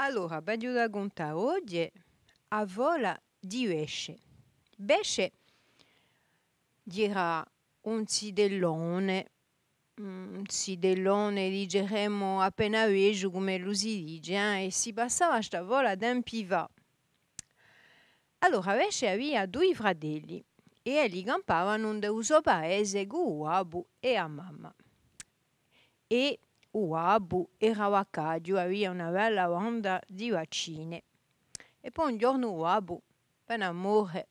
Allora, voglio raccontare oggi a vola di Besce. Besce era un cidellone digeremmo appena veggio come lo si dice, e si passava sta vola d'un pivà. Allora, Besce aveva due fratelli e elli campavano nel suo paese con Uabu e a mamma. E Uabu era vaccaggio, aveva una bella banda di vaccine. E poi un giorno Uabu per amore.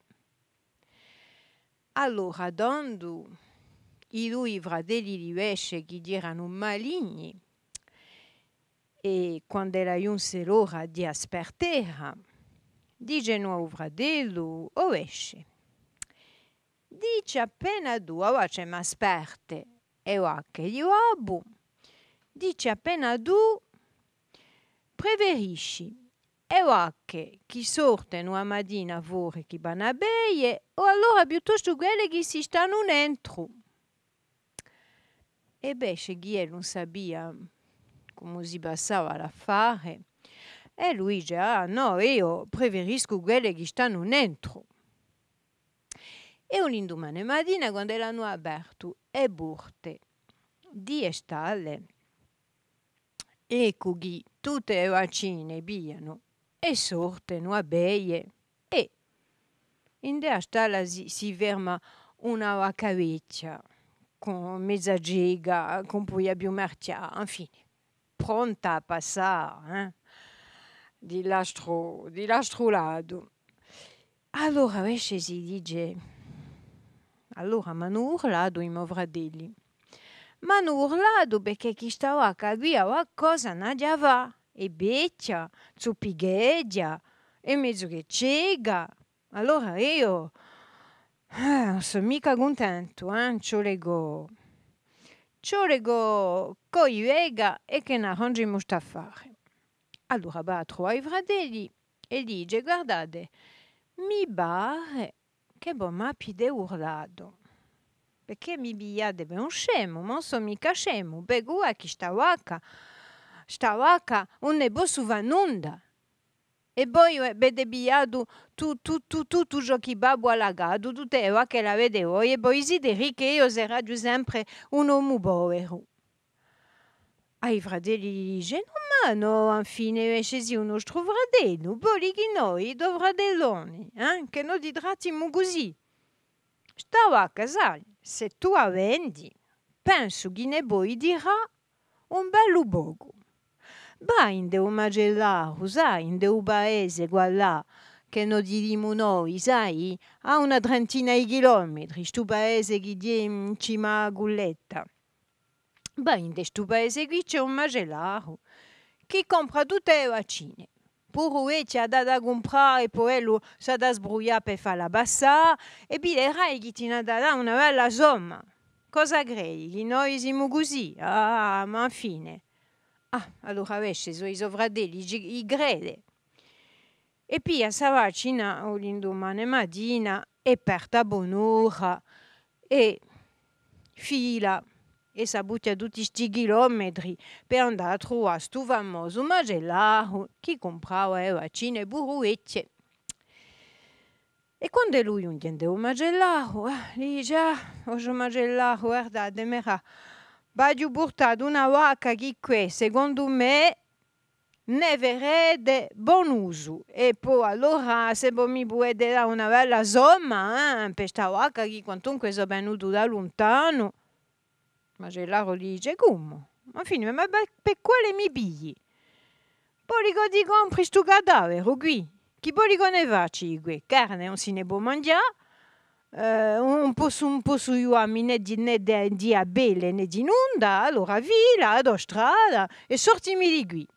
Allora, dando i due fratelli di Besce che erano maligni, e quando era giunse l'ora di aspettare, diceno al fratello, o Besce, dice appena tu, c'è ma asperte, e va che gli Uabu, dice appena tu, preferisci e va che chi sorte una mattina fuori chi vanno a beie o allora piuttosto quelle che si stanno dentro. E Besce chi non sapeva come si passava l'affare e lui dice, ah no, io preferisco quelle che stanno dentro. E un indomani mattina quando erano aperto e burte di stalle, ecco che tutte le vaccine biano e sorteno a beie e in der stalla si ferma una vacca vecchia con mezza giga, con poi più marcia, infine, pronta a passare di l'altro lato. Allora invece si dice, allora mi hanno urlato i miei fratelli. Mi hanno urlato perché chi stava a via qualcosa non va, e vecchia, zuppigheggia, e mezzo che cieca. Allora io non sono mica contento, ci leggo coi vega e che ne arrangiamo sta fare. Allora va a trovare i fratelli e dice, guardate, mi pare che mi abbiate urlato. Perché mi pigliate per un scemo, ma non sono mica scemo, perché guarda che sta vacca non ne posso fare nulla. E poi avete pigliato tutto ciò che babbo ha lagato, tutte le vacche l'avete voi, e poi siete ricchi e io sarò sempre un uomo povero. Ai fratelli dice, no, ma no, infine invece sì un nostro fratello, poi che noi, due fratelloni, che noi ti trattiamo così. Sta vacca, sai, se tu la vendi, penso che ne poi dirà un bello poco. Vai in un macellaio, sai, in un paese qua là, che noi diremo noi, sai, a una trentina di chilometri, sto paese che è in cima a Gulletta. Vai in questo paese qui c'è un macellaio che compra tutte le vaccine. Pure ci ha da comprare e poi lo sa da sbrugliare per fare la bassa e pilerai che ti ha da una bella somma. Cosa credi? Che noi siamo così? Ah, ma fine. Ah, allora invece sono i suoi fratelli, i crede. E poi a sa vaccina l'indomani mattina e perda buon'ora e fila e sa butta tutti questi chilometri per andare a trovare sto famoso macellaio che comprava le vaccine burruette. E quando lui intende un macellaio, dice, questo macellaio, guardate, mi ha portato una vacca che qui, secondo me, ne verrebbe buon uso. E poi allora, se poi mi puoi dare una bella somma, per questa vacca che quantunque sono venuto da lontano. Ma Gennaro gli dice, come? Ma fine, ma per quale mi pigli? Poi ti compri sto cadavere qui. Chi poi ne facci qui? Carne non si ne può mangiare. Un po' sugli uomini né di abele né di nulla. Allora via, ad strada e sortimi di qui.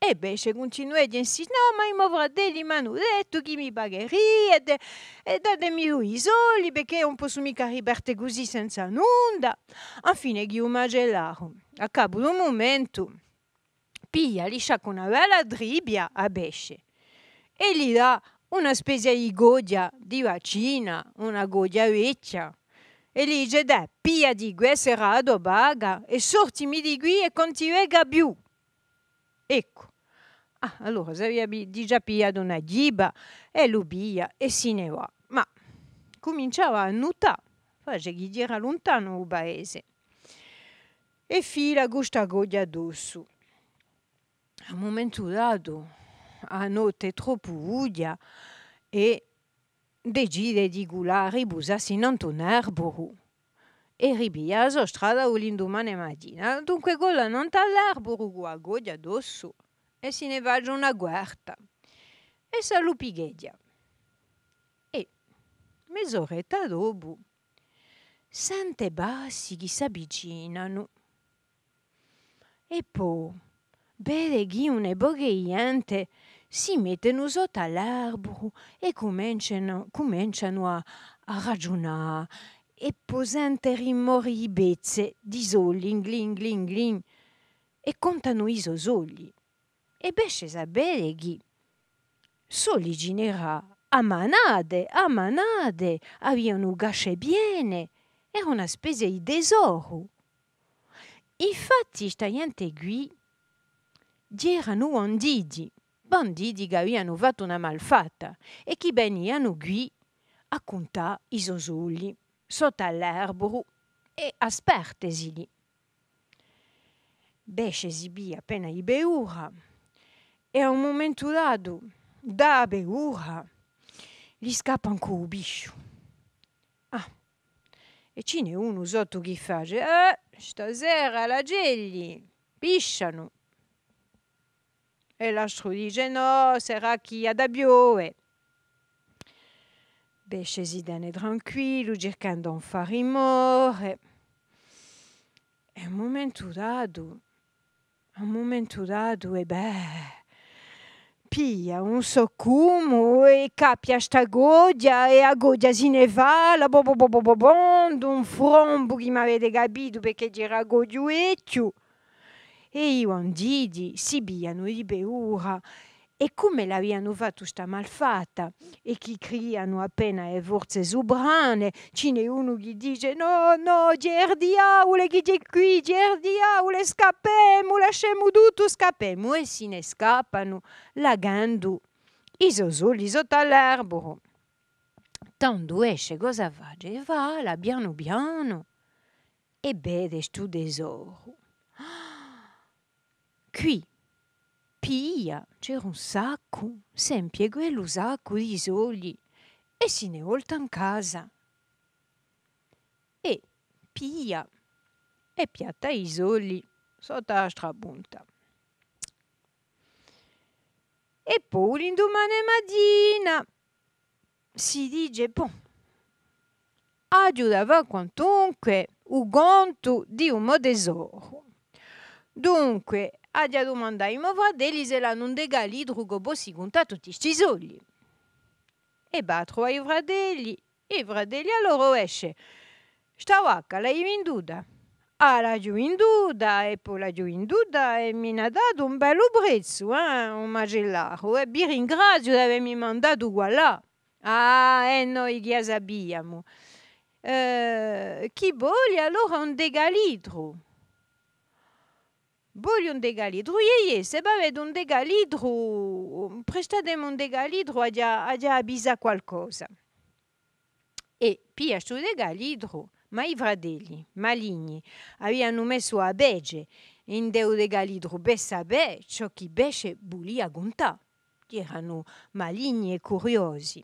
E beh, se continuai a insistere, no, ma i miei fratelli mi hanno detto che mi pagherebbe e datemi i soldi perché non posso mica riparte così senza nulla. Infine, che un macellaio, a capo di un momento, piglia, gli sciacca una bella dribbia a Besce e gli dà una specie di godia di vaccina, una godia vecchia. E gli dice, dai, piglia di questa rado baga e sortimi di qui e continua più. Ecco. Ah, allora si aveva già pigliato una giba e l'ubia e se ne va. Ma cominciava a nuotare, face che era lontano il paese. E fila questa goglia addosso. A un momento dato, a notte è troppo buia e decide di gulare e busarsi in un erboro. E ripiglia la sua strada l'indomani mattina. Dunque quella non all'erboro con la goglia addosso e se ne va a una guerta. E sa lo pigheggia. E mezz'oretta dopo sente bassi che si avvicinano. E poi vede che una gente si mettono sotto all'albero e cominciano a ragionare e poi sente rumori di bezze, di soldi, glin, glin, glin, e contano i soldi. E besce sapere che soldi genera a manate, avevano gasce piene, era una spesa di tesoro. Infatti, sta gente qui erano banditi che avevano fatto una malfatta e che venivano qui a contare i soldi sotto all'erboro e a spertesi lì. Besce si bia appena i beura e a un momento dato, da beura, gli scappa un cubiscio. Ah, e ce n'è uno sotto che fa, stasera la gelli, pisciano. E l'altro dice, no, sarà chi ha da bioe. Besce si dane tranquillo, cercando di non far rumore. E a un momento dato, e piglia un soccumo e cappia sta goglia e a goglia se ne va, d'un frombo che mi avete capito perché c'era goglioecchio. E i banditi si biano di beura e come l'avevano fatto sta malfatta e che criano appena le forze sovrane, ce n'è uno che dice no, gerdiaule che c'è qui, gerdiaule, scappemo, lasciamo tutto, scappemo e se ne scappano, lagando i soldi sotto all'erboro. Tanto esce cosa fa? Va là piano piano e vede sto tesoro. Qui piglia, c'era un sacco, sempre quello sacco di soldi e se ne volta in casa. E piglia e piatta i soldi sotto la strapunta. E poi l'indomani mattina si dice, aiutava quantunque un conto di un tesoro. Dunque, a domandare ai miei fratelli se l'hanno un degalidro che possi contare tutti questi soldi. E va a trovare i fratelli allora esce. Sta vacca l'hai venduta? Ah, l'ha venduta e poi l'ha venduta e mi ha dato un bello prezzo, un macellaio. E vi ringrazio di avermi mandato qua là. Ah, e noi che sappiamo. Chi vuole allora un degalidro? Voglio un degalidro, se avete un degalidro, prestatemi un degalidro a già avvisa qualcosa. E pia sto degalidro, ma i fratelli maligni avevano messo a bege in deu degalidro per sapere ciò che besce volia contare. Erano maligni e curiosi.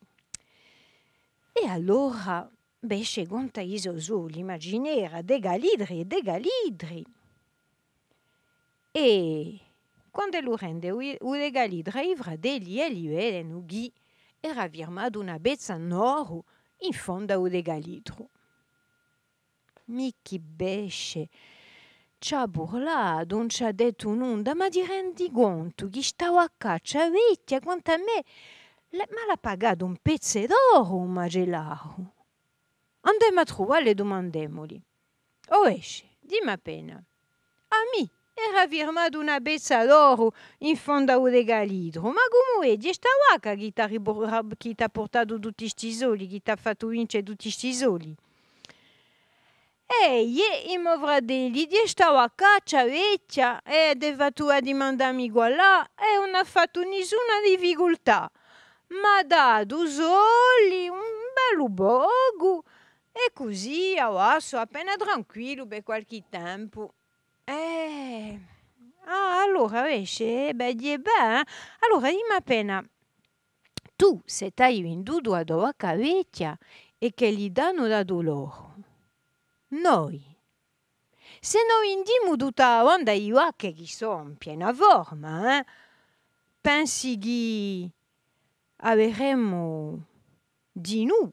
E allora besce conta i soldi, immaginera degalidri e degalidri. E quando lo rende u degalidra i fratelli e gli vedono che era firmato una bezza in oro in fondo a un degalidro. Michi besce, ci ha burlato, non ci ha detto nulla, ma ti rendi conto che stavo a caccia vecchia quanto a me, ma l'ha pagato un pezzo d'oro un macellaio. Andiamo a trovare e domandemoli. O esce, dimmi appena. A me era firmato una bezza d'oro in fondo a un degalidro. Ma come vedi, è sta vacca che ti ha portato tutti questi soldi, che ti ha fatto vincere tutti questi soldi. i miei fratelli stavano a caccia vecchia e devato di mandarmi qua là e non ha fatto nessuna difficoltà. Ma dato soli un bello poco e così sono appena tranquillo per qualche tempo. Allora invece, allora dimmi appena, tu se hai venduto a tua vecchia e che gli danno dato loro? Noi. Se noi indiamo tutta la onda di vacche che sono in piena forma, pensi che avremo di noi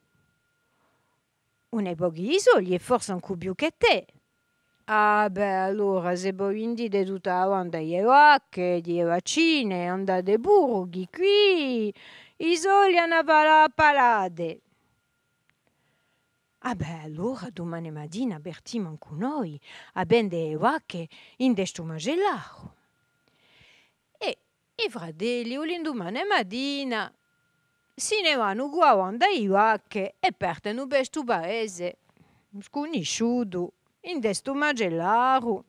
un pochi di soldi e forse anche più che te. Allora se voi vendete tutta la onda di vacche, di vaccine, onda dei burghi, qui i soldi hanno palate. Allora domani mattina partiamo anche noi a vendere le vacche in questo macellaio. E i fratelli, l'indomani mattina, se ne vanno qua a vendere le vacche e partono per questo paese sconosciuto, in questo macellaio.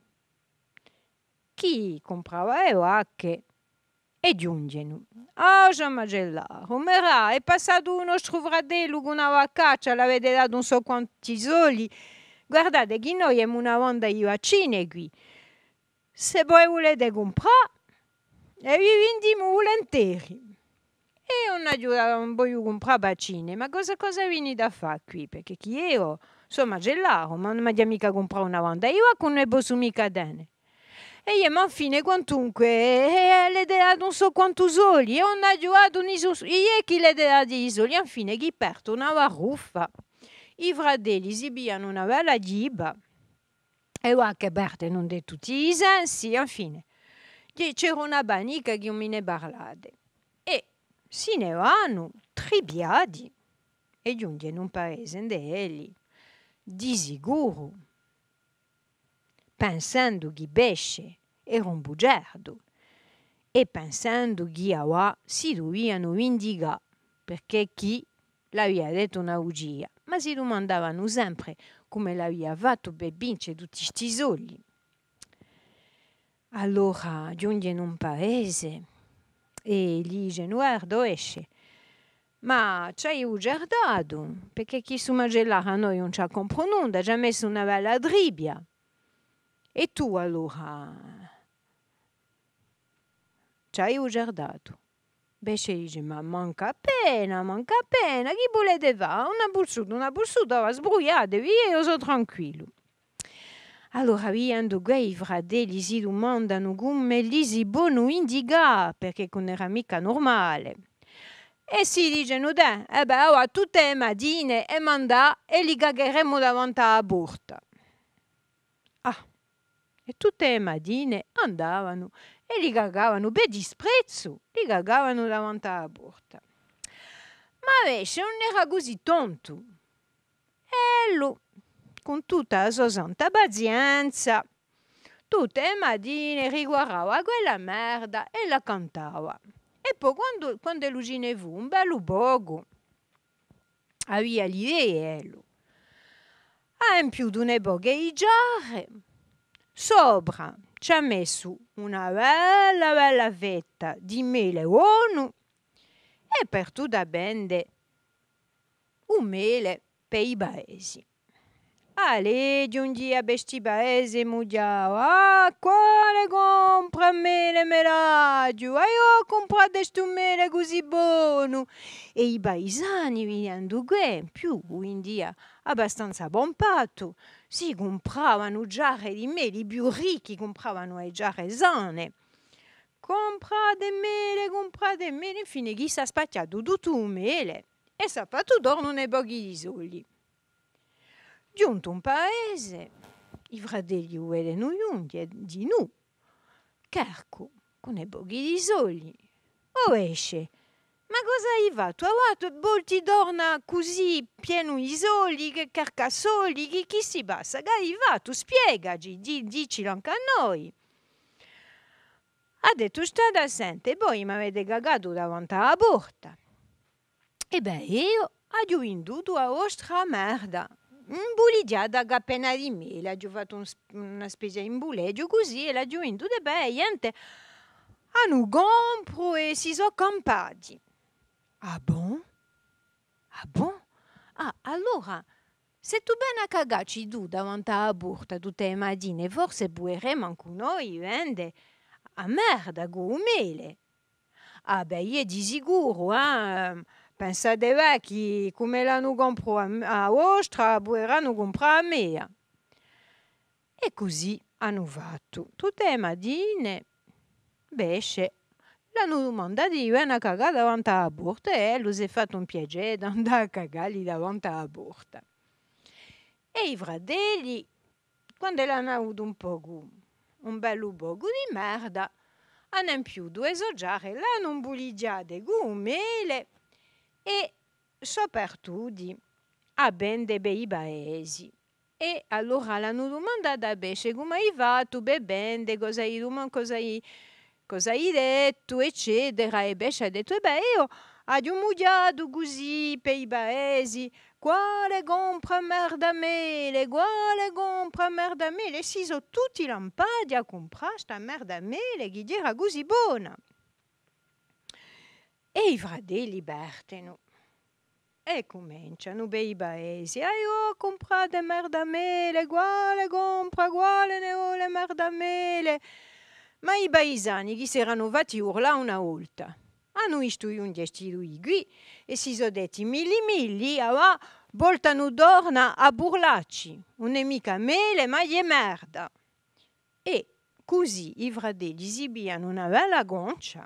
Chi comprava le vacche e giungono. Già macellaio, ma è passato un nostro fratello con una vaccaccia, l'avete dato non so quanti soldi. Guardate che noi abbiamo una onda di vaccine qui. Se voi volete comprare, e vi vendiamo volentieri. E non voglio comprare vaccine, ma cosa venite a fare qui? Perché chi io sono macellaio, ma non mi ha mica comprato una onda di vacche, non ne posso mica dare. E io, ma fine quantunque, le dato non so quanto soldi, e non ha giocato io chi le dato i soldi, alla fine chi perdo una varuffa. I fratelli si piano una bella giba, e va che perde non di tutti i sensi, alla fine. C'era una banica che non me ne parlate. E se ne vanno tribiati, e giungono in un paese di sicuro, pensando che besce era un bugiardo e pensando che si dovevano vendicare perché chi l'aveva detto una bugia, ma si domandavano sempre come l'aveva fatto per vincere tutti questi soldi. Allora giunge in un paese e gli dice: guarda, esce, ma ci hai bugiardato perché chi su macellaio a noi non ci ha comprato nulla, ci ha messo una bella dribbia. E tu allora ci hai bugiardato? Besce dice: ma manca appena, chi volete fare? Una bussuta, va sbrugliate via, io sono tranquillo. Allora, viendo quei fratelli si domandano come li si possono indicare, perché non era mica normale. E si dicono: tutte le mattine e mandà e li cagheremo davanti alla porta. E tutte le mattine andavano e li cagavano per disprezzo, li cagavano davanti alla porta. Ma invece non era così tonto. E lui, con tutta la sua santa pazienza, tutte le mattine riguardava quella merda e la cantava. E poi quando lui ce ne fu un bello poco, aveva l'idea, ha empiuto un poche di giare, sopra ci ha messo una bella fetta di mele buono e per tutta bende un mele per i paesi. Ale, giungi a questi paesi mugiava, quale compra mele meraggio? Io ho comprato questo mele così buono. E i paesani venendo qui, più in dia abbastanza pompato, si compravano giare di mele, più ricchi compravano le giare sane. Comprate mele, infine chi si è spacciato tutto un mele e si è fatto torno nei pochi di soldi. Giunto un paese, i fratelli vedono giunti e di nu, Carco, con i pochi di soldi. Esce, ma cosa hai fatto? Volti torna così pieno di soldi, che carcasoldi, chi si passa? Che hai fatto? Spiegaci, dicilo anche a noi. Ha detto: state assente, poi mi avete cagato davanti alla porta. E io ho venduto la vostra merda. imbuligiata appena di mele, ha fatto una specie di imbuleggio così e l'ha giunto de gente hanno compro e si sono campati. Ah bon? Ah bon? Ah, allora, se tu ben a cagaci tu davanti alla porta tutte le mattine, forse pueremo anche noi vende a merda con mele. Ah beh, io di sicuro, pensate vecchi come l'hanno comprato a vostra, pueranno comprare a me. E così hanno fatto. Tutte le mattine, besce, l'hanno domandato di venire a cagare davanti alla porta e lui si è fatto un piacere di andare a cagare davanti alla porta. E i fratelli, quando l'hanno avuto un bel poco di merda, hanno in più due soggiare, l'hanno imbuligiate con mele e soprattutto a ben dei bei paesi. E allora l'hanno domandata a Besce come hai fatto, bebende, cosa hai detto, eccetera. E Besce ha detto, beh, io ho mugiato così per i paesi, quale compra merda mele, quale compra merda mele. E si sono tutti lampati a comprare sta merda mele che era così buona. E i fratelli Berteno. E cominciano bei paesi. Io ho comprato merda mele, quale compra, quale ne vuole merda mele. Ma i paesani che si erano fatti urlare una volta hanno visto un gestito qui e si sono detti milli, voltano torna a burlacci. Non è mica mele, ma è merda. E così i fratelli esibiano una bella goncia,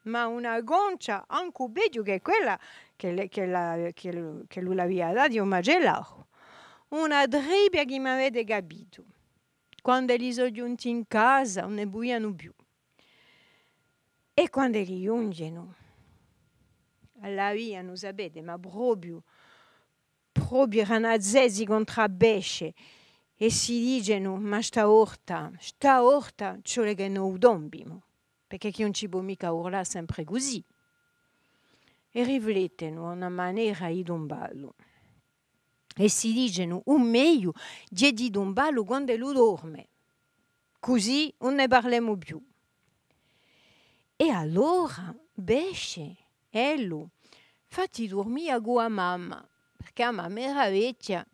ma una goncia anche peggio che quella che lui l'aveva dato a Magellan. Una dribbia che mi avete capito. Quando li sono giunti in casa non ne buiano più. E quando li giungono, la via, non sapete, ma proprio ranazzesi contro besce. E si dicono, ma sta orta, ci vuole che non dombimo. Perché chi non ci può mica urlare sempre così. E riflettono una maniera di domballo. E si dicono un meglio di domballo quando lui dorme. Così non ne parliamo più. E allora besce, lui, fatti dormire con la mamma, perché la mamma era vecchia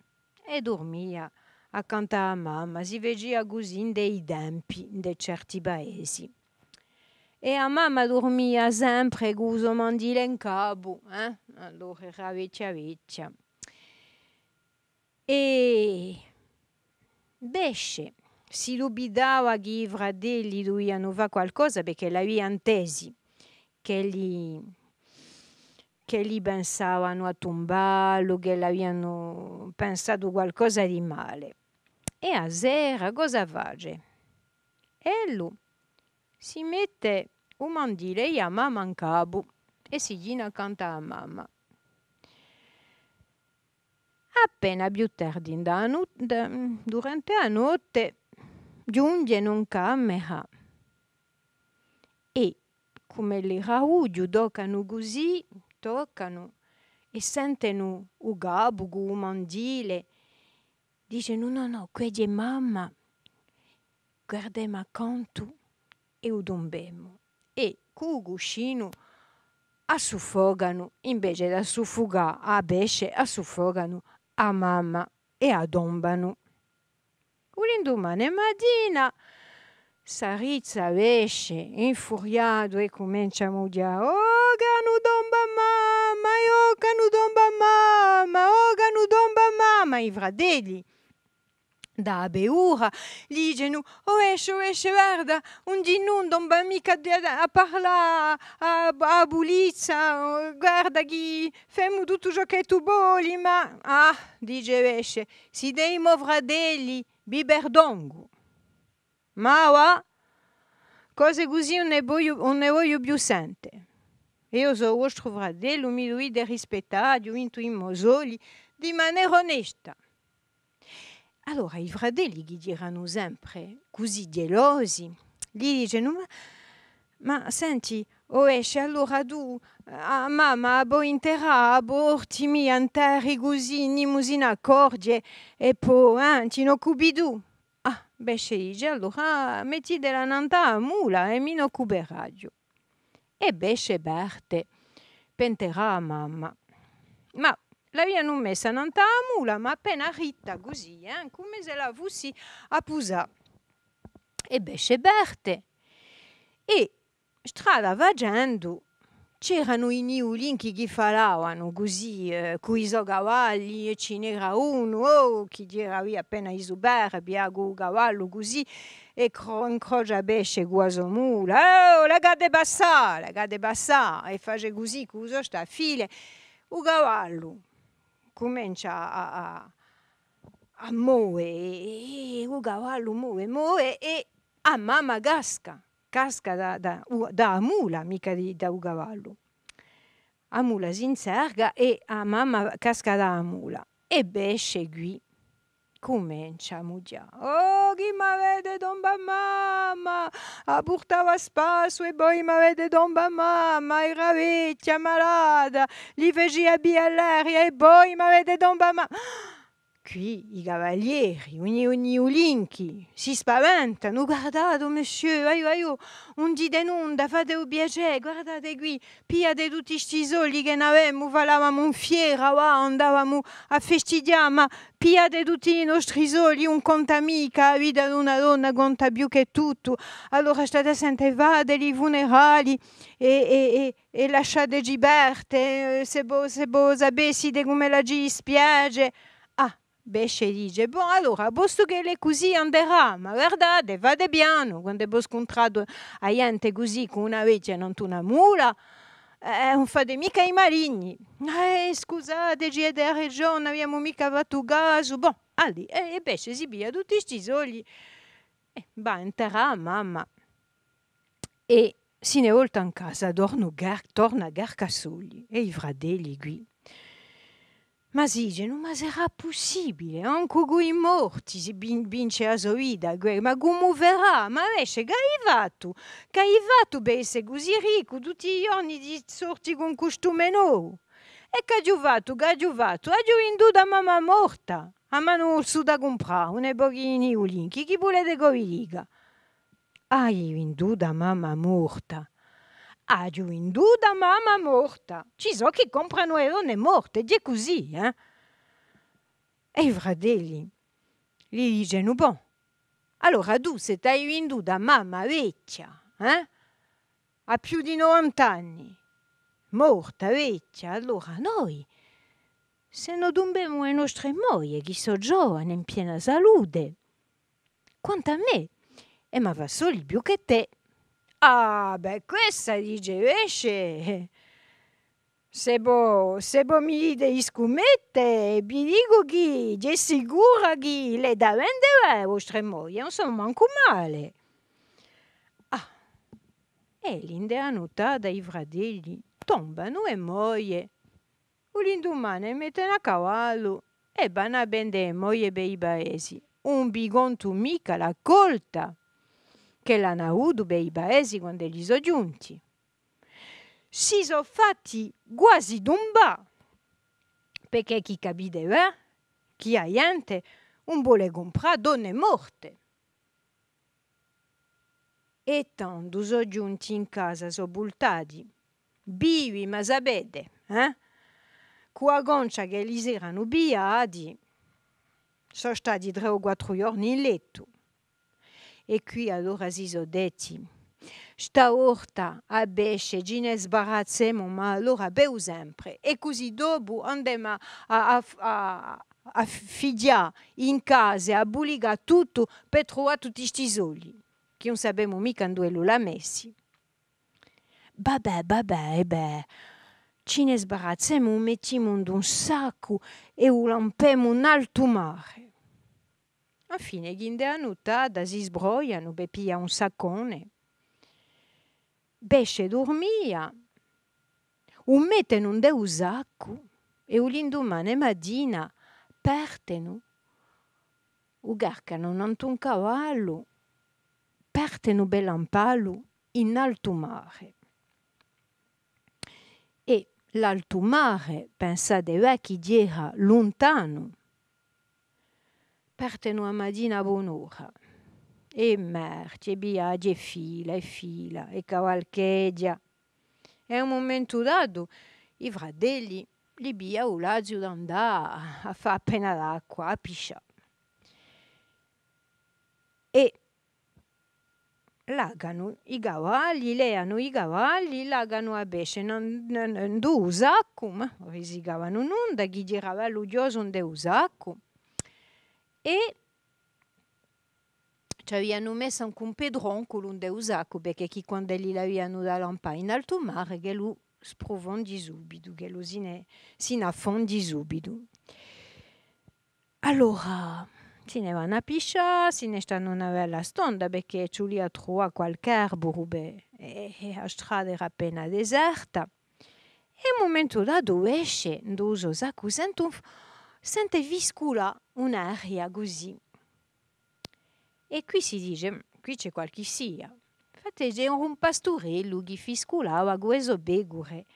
e dormia accanto alla mamma, si faceva così in dei tempi, in certi paesi. E la mamma dormia sempre con il mandile in capo, allora era vecchia. E besce si dubitava che i fratelli dovevano fare qualcosa perché l'aveva intesi che gli pensavano a tombarlo, che l'avevano pensato qualcosa di male. E a sera cosa face? E lui si mette un mandile e a mamma in capo e si gira accanto alla mamma. Appena più tardi durante la notte giungono in camera e come le raudio toccano e sentono il capo con il mandile. Dicono no, quella è mamma, guardiamo accanto e lo dombemo. E con il cuscino suffocano, invece di soffocare a besce, soffocano a mamma e a dombano. L'indomani mattina Sarizza esce infuriato e comincia a mugiare. Oh, che non domba mamma, oh, che non domba mamma, oh, che non domba mamma. I fratelli da beura gli dicono esce, guarda, un di non domba mica a parlare a bulizza, guarda che famo tutto ciò che tu vuoi, ma dice esce, si dei mo fratelli biberdongo. Ma va, cose così non ne voglio più sentire. Io sono vostro fratello, mi dovete rispettare, io vinto in mosoli, di maniera onesta. Allora i fratelli gli diranno sempre, così gelosi, gli dicono, ma senti, O esce allora tu, mamma, bo interrà, bo ortimi anteri così, nimusina accorge, e poi, ci non occupi tu. Ah, besce dice, allora metti della nanta a mula e mi ne occuperà io. E besce Berte, penterà a mamma. Ma l'avevano messa nanta a mula, ma appena ritta così, come se la fossi a pusà. E besce Berte. E strada facendo c'erano i niulinchi che falavano così, con i suoi cavalli, e ce n'era uno che era via appena i superbi, con il cavallo così, e incrocia besce quasi mula, la gade passare, e face così con la sta file, il cavallo comincia a muovere, e il cavallo muove, e a mamma casca da mula, mica da un cavallo. A mula si inserga e a mamma casca da mula. E besce qui. Comincia a mugiare. Oh, chi m'avete domba mamma? A portava spasso e poi m'avete domba mamma, era vecchia, malata, gli feci a l'aria e poi m'avete domba mamma. Qui i cavalieri, ogni ulinchi, si spaventano. Guardate, monsieur, aiuto, un dite in onda, fate un piacere, guardate qui, piate tutti sti soldi che ne avevamo, falavamo un fiera, andavamo a festeggiare, ma piate tutti i nostri soldi, un conta mica, la vita di una donna conta più che tutto. Allora state sempre, fate i funerali e lasciate liberte, se voi sapeste come la ci dispiace. Besce dice, bon allora, posto che è così andrà, ma guardate, fate piano, quando ho scontrato a gente così con una vecchia e non una mula, non fate mica i maligni. Scusate, ci è da regione, abbiamo mica fatto caso, bon, allì, e besce si pia tutti sti soldi, va a enterrare mamma, e se ne volta in casa, torna a Garcasogli, e i fratelli qui. Ma dicono, ma sarà possibile? Anche con i morti si vince la sua vita, ma come verrà? Ma invece che hai fatto? Che hai fatto per essere così ricco tutti i giorni di sorti con costume nuovo? E che hai fatto? Che hai fatto? Hai venduto a mamma morta, a mano su da comprare, un pochini ulinchi, chi volete che vi dica? Hai venduto a mamma morta. Hai venduto a mamma morta. Ci so che comprano le donne morte, è così, eh? E i fratelli gli dicono, bon, allora tu se ti hai venduta a mamma vecchia, a più di 90 anni, morta, vecchia, allora noi, se non dobbiamo le nostre mogli, che sono giovani, in piena salute, quanto a me, ma va solo più che te. Ah, beh, questa dice, esce. Se voi mi dite di scommette, vi dico che è sicura che le da vendere le vostre mogli, non sono manco male. Ah, e l'indeanuta dai fratelli tombano e muoie. L'indomani mettono a cavallo e vanno a vendere moglie per i paesi. Un bigonto mica la colta che l'hanno avuto per i paesi quando gli sono giunti. Si sono fatti quasi tomba perché chi capite, chi ha gente non vuole comprare donne morte. E tanto sono giunti in casa, sono bultati, vivi, ma sapete, con la goncia che li erano biati, sono stati 3 o 4 giorni in letto. E qui allora si sono detti, stavolta a besce ci ne sbarazziamo, ma allora bevo sempre. E così dopo andiamo a figliare in casa, a buligare tutto per trovare tutti questi soldi, che non sappiamo mica dove l'ha messi. Beh, ci ne sbarazziamo, mettiamo in un sacco e lo lampiamo in alto mare. A fine, gli indianutà si sbrogliano per pigliare un saccone. Besce dormia, un mettono un de sacco e l'indomani mattina partono, garcano nanto un cavallo, partono bell'ampallo in alto mare. E l'alto mare pensa de vecchi diera lontano. Perteno a mattina buon'ora. E merci, e viaggi, e fila, e cavalcheggia. E un momento dato i fratelli li via o l'azio d'andare a fare appena d'acqua, a pisciare. E lagano i cavalli, leano i cavalli, lagano a besce in due sacco, ma risigavano un'onda, chi girava l'udioso in due sacco. E ci avevano messo anche un pedroncolo in due sacco, perché chi quando li l'avevano da lampare in alto mare, che lo sprofondi subito, che lo si affondi subito. Allora si ne vanno a pisciare, si ne stanno una bella stonda perché ci lì a trovare qualche arboro e la strada era appena deserta. E un momento dato esce, ndoso sacco, sente viscola un'aria così. E qui si dice, qui c'è qualche sia. Infatti c'è un pastorello che fiscolava questo begure.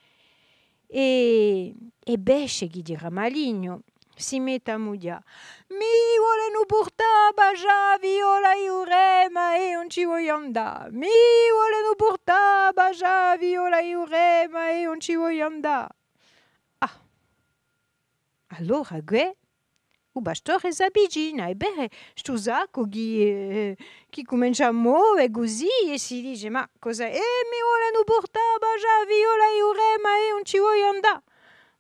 E besce chi dirà maligno. Si mette a mudiare. Mi vogliono portare a baciare viola Iurema e non ci voglio andare. Mi vogliono portare a baciare viola Iurema e non ci voglio andare. Ah, allora che? Il pastore si avvicina e beh, sto sacco chi comincia a muovere così e si dice ma cosa? Mi vogliono portare a baciare viola Iurema e non ci voglio andare.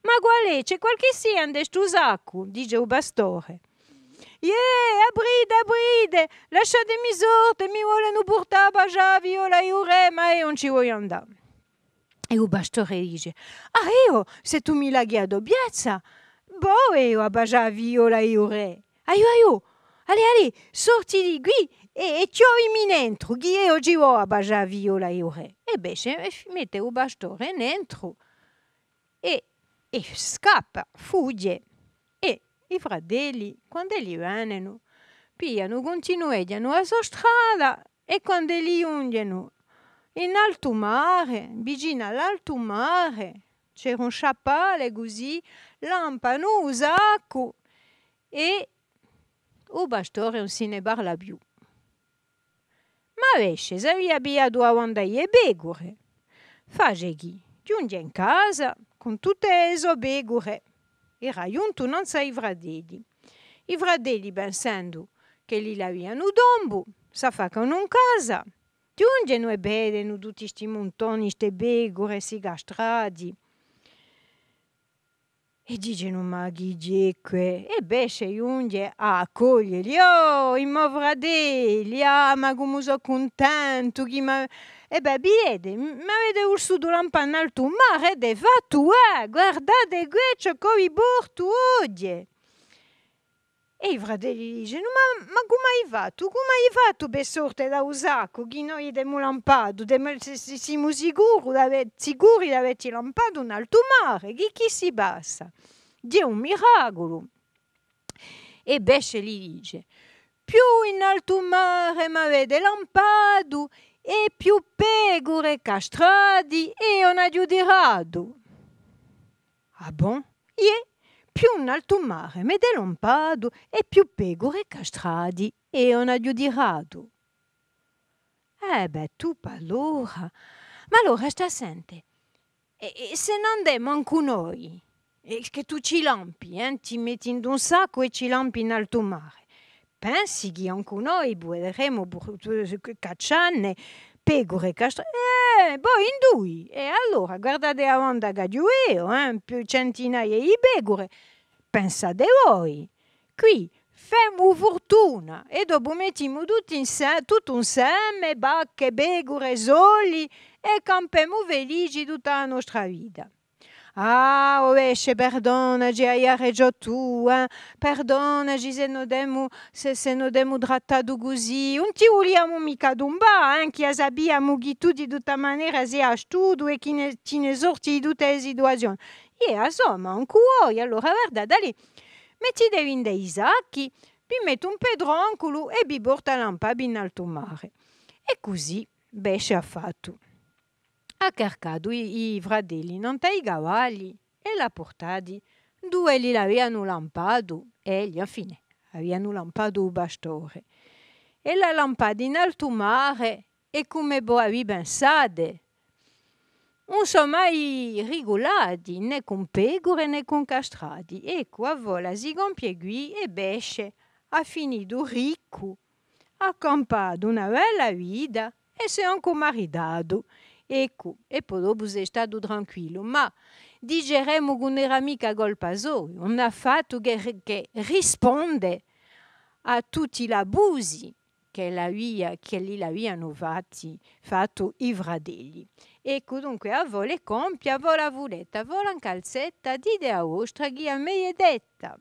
Ma qual è? C'è qualche sia in questo sacco? Dice il pastore. Aprite, lasciatemi sorte, mi vogliono portare a baciare viola Iurema e non ci voglio andare. E il pastore dice, io, se tu mi la chiedi dobbiezza, boh, io a baciare viola Iure. Aiu, allez, sorti di qui e chiovimi dentro, che io ci voglio a baciare viola Iure. E beh, mette il pastore dentro e scappa, fugge. E i fratelli, quando li vengono, pigliano, continuano la sua strada e quando li giungono in alto mare, vicino all'alto mare, c'era un sciappale così, lampano un sacco e il pastore non se ne parla più. Ma invece, se aveva abbiato a andare pecore, face chi? Giunge in casa con tutte le sue pecore. Era giunto non sa i fratelli. I fratelli pensando che li l'avevano dombo, s'affacano in casa, giungono e vedono tutti questi montoni, queste pecore, si castrati. E dicono, ma chi è qui? E besce giunge a accoglierli. Oh, i miei fratelli, ma come sono contento. E beh, vedete, mi avete uscito lampando al tuo mare ed è fatto, guardate qui ciò che vi porto oggi. E i fratelli dicono, ma come hai fatto? Come hai fatto per sorte da un sacco che noi abbiamo lampato? Siamo sicuri di averci lampato un alto mare? Chi si passa? È un miracolo. E besce gli dice, più in alto mare mi avete lampato e più pecore castrati e non aggiudicato. Ah bon? Più in alto mare mi avete lampato e più pecore castrati e non aggiudicato. Tu allora. Ma allora sta sente. E se non andiamo anche noi? Che tu ci lampi, ti metti in un sacco e ci lampi in alto mare. Pensi che anche noi potremo cacciarne pecore castrate? Poi in due. E allora guardate avanti che io, più centinaia di pecore. Pensate voi. Qui femo fortuna e dopo mettiamo tutto insieme, bacche, pecore, soli e campiamo felici tutta la nostra vita. Ah, ovesce, perdonaci, hai ragione tu, perdonaci se non abbiamo trattato così. Non ti vogliamo mica domba, che sappiamo che tu di tutta maniera sei astuto e che ci ne sorti di tutte le situazioni. E insomma, anche voi, allora guardate lì, mettitevi in dei sacchi, vi metto un pedroncolo e vi porta lampada in alto mare. E così besce ha fatto. ha cercato i fratelli non i cavalli e l'ha portati. Due li avevano lampato e gli affine avevano lampato il pastore. E la lampada in alto mare e come voi pensate? Non sono mai regolati né con pecore né con castrati. Ecco, a vola si compiegui e besce, ha finito ricco, ha campato una bella vita e si è anche maritato. Ecco, e poi dopo è stato tranquillo, ma digeremo che non era mica colpa sua, non ha fatto che risponde a tutti gli abusi che gli avevano fatto i fratelli. Ecco dunque a voi le compie, a voi la voletta, a voi la calzetta, dite a vostra chi a me è detta.